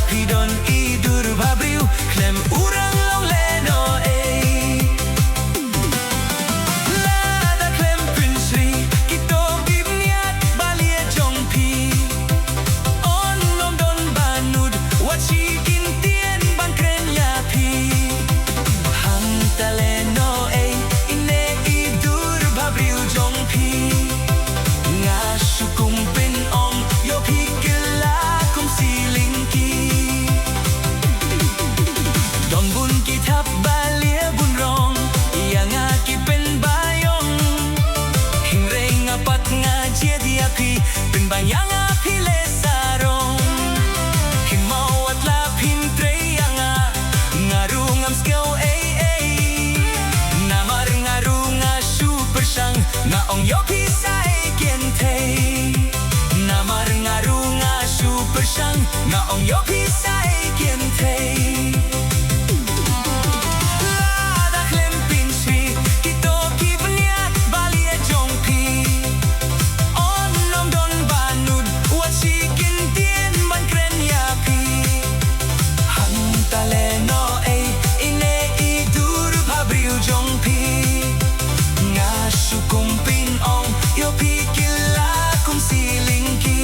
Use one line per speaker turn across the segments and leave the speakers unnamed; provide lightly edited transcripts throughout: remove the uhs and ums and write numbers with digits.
pidon idur babriu klem urang long leno lada klem pinsri kito gibniat balia jongpi on nom don banud wachi kintien ban krenya pi hang taleno ine idur babriu jongpi ngasukum pin ong yo pikila kum silingki don bun kitap balia bun rong yang aki pen bayong hingre ngapat ngaji diapi pen bayang api lesarong himawat lapin treyanga ngarungam skill namar ngarunga super sang na ong yo pisai namar ngarunga super sang na ong yo pisai kiente lada klem pinsri kito kibniat balia jongpi on nom don banud wachi kintien ban krenya pi hang taleno ine idur babriu jongpi ngasukum pin ong yo pikila kum silingki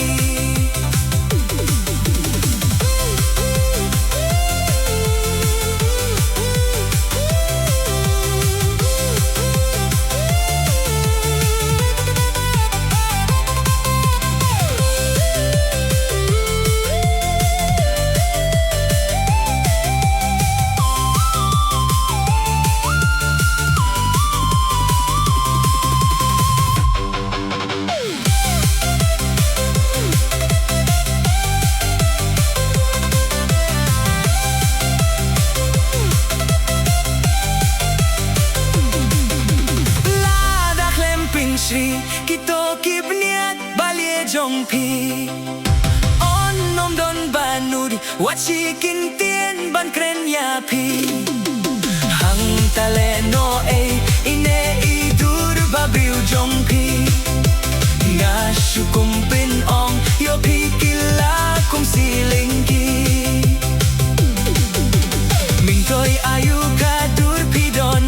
kito kibniat balia jongpi on nom don banud wachi kintien ban krenya pi hang taleno ine idur babriu jongpi ngasukum pin ong yo pikila kum silingki mingtoy ayu kadur pidon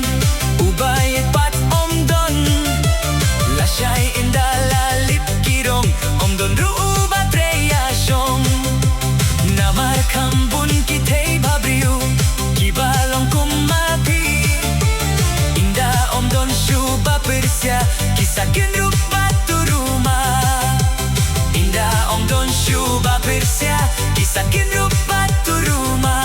ubayet pat om don Lashay indalalip kirong omdon ruuba treya shom namar kambun kitay babriu kibalong kumapi inda omdon shuba persya kisakin rupa turuma inda omdon shuba persya kisakin rupa turuma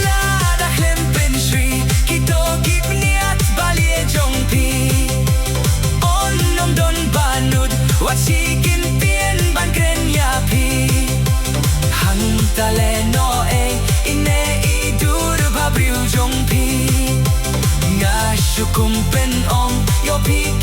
lada klem pensri kito gibniat balia jongpi on nom don banud wachi kintien ban krenya pi hang taleno ine idur babriu jongpi ngasukum pen ong yo pi